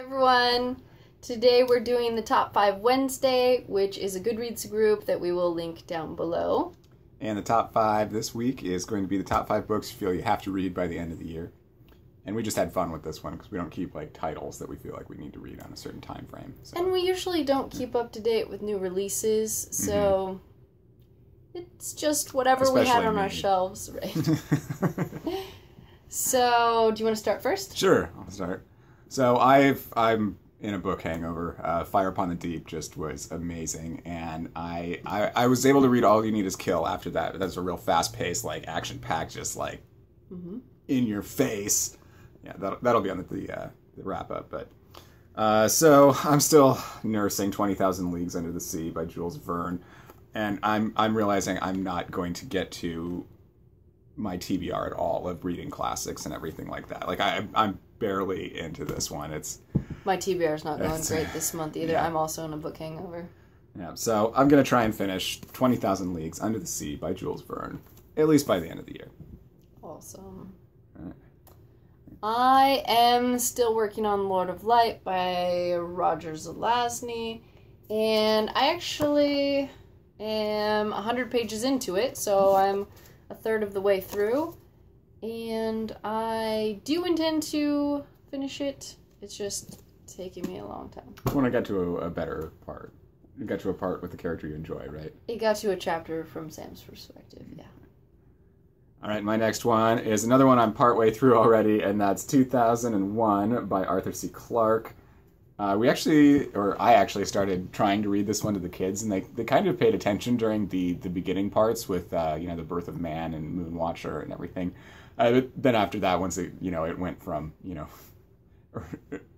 Everyone! Today we're doing the Top 5 Wednesday, which is a Goodreads group that we will link down below. And the top 5 this week is going to be the top 5 books you feel you have to read by the end of the year. And we just had fun with this one because we don't keep like titles that we feel like we need to read on a certain time frame. So. And we usually don't keep up to date with new releases, so it's just whatever we had on our shelves, right? So, do you want to start first? Sure, I'll start. So I'm in a book hangover. Fire Upon the Deep just was amazing, and I was able to read All You Need Is Kill after that. That's a real fast-paced, like action-packed, just like in your face. Yeah, that'll be on the wrap-up. But so I'm still nursing 20,000 Leagues Under the Sea by Jules Verne, and I'm realizing I'm not going to get to my TBR at all of reading classics and everything like that. Like I'm barely into this one. My TBR is not going great this month either. Yeah. I'm also in a book hangover. Yeah, so I'm gonna try and finish 20,000 Leagues Under the Sea by Jules Verne, at least by the end of the year. Awesome. All right. I am still working on Lord of Light by Roger Zelazny, and I actually am 100 pages into it, so I'm a third of the way through, and I do intend to finish it. It's just taking me a long time. When I got to a better part. You got to a part with the character you enjoy, right? It got to a chapter from Sam's perspective, yeah. All right, my next one is another one I'm partway through already, and that's 2001 by Arthur C. Clarke. I actually started trying to read this one to the kids, and they kind of paid attention during the beginning parts with the birth of man and Moon Watcher and everything. Then after that, once it went from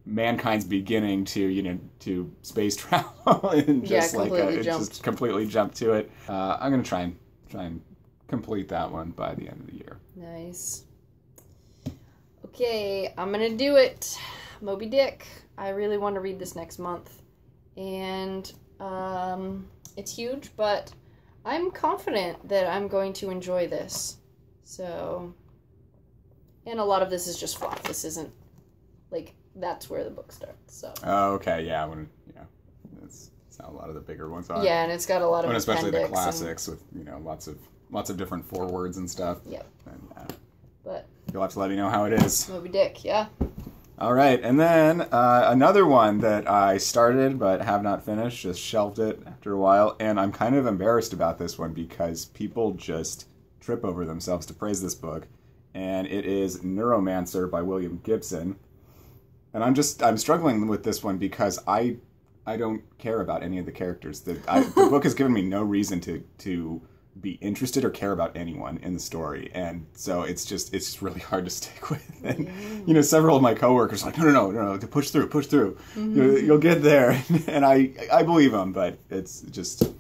mankind's beginning to space travel and just completely jumped to it. I'm gonna try and complete that one by the end of the year. Nice. Okay, I'm gonna do it. Moby Dick. I really want to read this next month, and it's huge, but I'm confident that I'm going to enjoy this. So, and a lot of this is just fluff. This isn't, like, that's where the book starts, so. Oh, okay, yeah, that's how a lot of the bigger ones are. Yeah, and it's got a lot of especially the classics with, lots of different forewords and stuff. Yep. And, but you'll have to let me know how it is. Moby Dick, yeah. All right, and then another one that I started but have not finished, just shelved it after a while, and I'm kind of embarrassed about this one because people just trip over themselves to praise this book, and it is Neuromancer by William Gibson. And I'm struggling with this one because I don't care about any of the characters. The book has given me no reason to be interested or care about anyone in the story, and so it's just really hard to stick with. And several of my coworkers are like, no, to push through. You'll get there, and I believe them, but it's just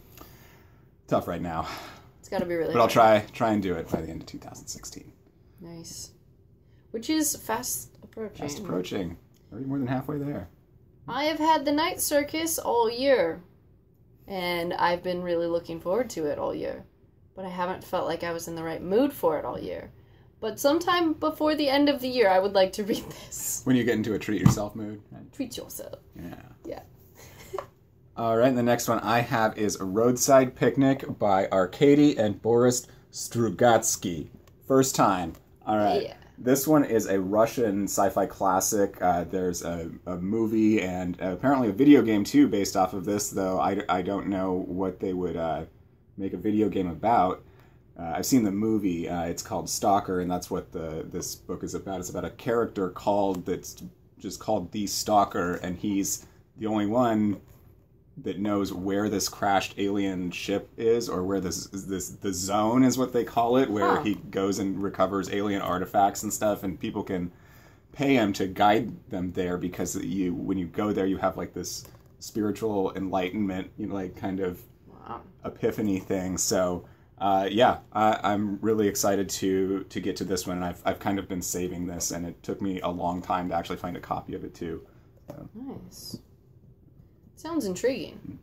tough right now. It's got to be really. But I'll try and do it by the end of 2016. Nice, which is fast approaching. Fast approaching, already more than halfway there. I have had the Night Circus all year, and I've been really looking forward to it all year. But I haven't felt like I was in the right mood for it all year. But sometime before the end of the year, I would like to read this. When you get into a treat yourself mood. Right? Treat yourself. Yeah. All right, and the next one I have is Roadside Picnic by Arkady and Boris Strugatsky. First time. All right. Yeah. This one is a Russian sci-fi classic. There's a movie and apparently a video game too based off of this, though I don't know what they would make a video game about. I've seen the movie. It's called Stalker, and that's what this book is about. It's about a character that's just called the Stalker, and he's the only one that knows where this crashed alien ship is, or where the zone is what they call it, where he goes and recovers alien artifacts and stuff, and people can pay him to guide them there because when you go there, you have like this spiritual enlightenment, kind of epiphany thing. So I'm really excited to get to this one, and I've kind of been saving this, and it took me a long time to actually find a copy of it too. So. Nice. Sounds intriguing.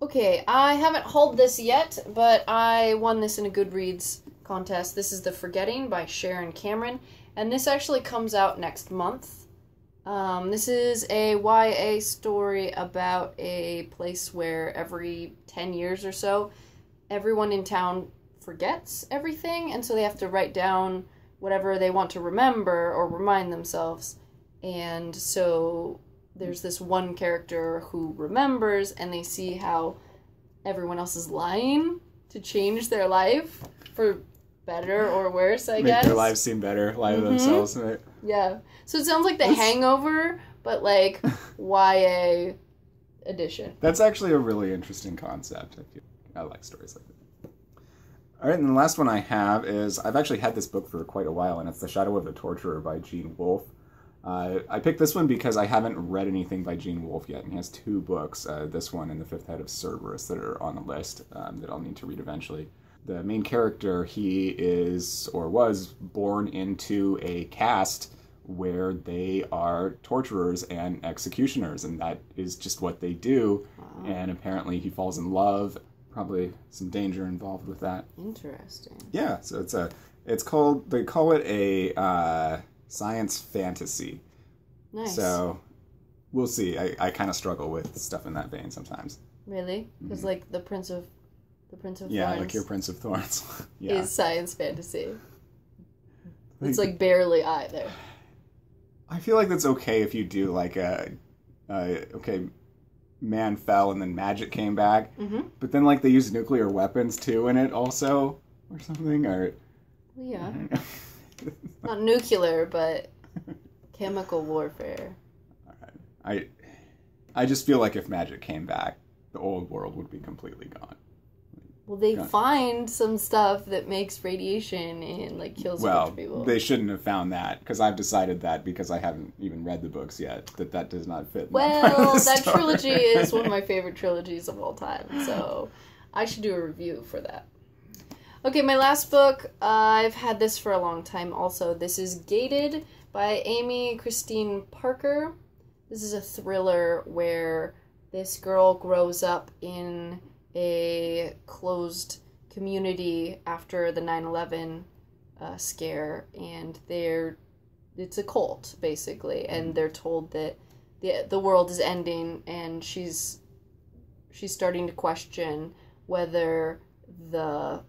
Okay, I haven't hauled this yet, but I won this in a Goodreads contest. This is The Forgetting by Sharon Cameron, and this actually comes out next month. This is a YA story about a place where every 10 years or so, everyone in town forgets everything, and so they have to write down whatever they want to remember or remind themselves. And so there's this one character who remembers, and they see how everyone else is lying to change their life for better or worse, I guess. Make their lives seem better, lie to themselves, right? Yeah. So it sounds like The Hangover, but like YA edition. That's actually a really interesting concept. I like stories like that. All right, and the last one I have is, I've actually had this book for quite a while, and it's The Shadow of the Torturer by Gene Wolfe. I picked this one because I haven't read anything by Gene Wolfe yet, and he has 2 books, this one and The Fifth Head of Cerberus, that are on the list that I'll need to read eventually. The main character, he is, or was, born into a caste where they are torturers and executioners, and that is just what they do. Wow. And apparently he falls in love, probably some danger involved with that. Interesting. Yeah, so they call it a science fantasy. Nice. So we'll see. I kind of struggle with stuff in that vein sometimes. Really? Because like the Prince of yeah, Thorns, like your Prince of Thorns. Yeah. is science fantasy. It's like barely either. I feel like that's okay if you do like okay, man fell and then magic came back, but then like they use nuclear weapons too in it also, or something, or yeah, not nuclear, but chemical warfare. I just feel like if magic came back, the old world would be completely gone. Well, they find some stuff that makes radiation and like kills a bunch of people. Well, they shouldn't have found that, because I've decided that, because I haven't even read the books yet, that does not fit. Well, that trilogy is one of my favorite trilogies of all time, so I should do a review for that. Okay, my last book, I've had this for a long time also. This is Gated by Amy Christine Parker. This is a thriller where this girl grows up in a closed community after the 9/11 scare, and it's a cult basically, and they're told that the world is ending, and she's starting to question whether the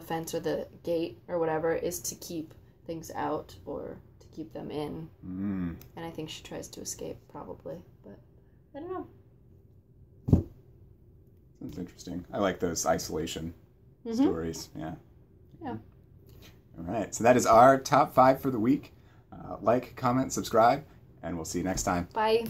fence or the gate or whatever is to keep things out or to keep them in. And I think she tries to escape probably, but I don't know. Sounds interesting. I like those isolation stories. Yeah. Yeah. All right. So that is our top 5 for the week. Like, comment, subscribe, and we'll see you next time. Bye.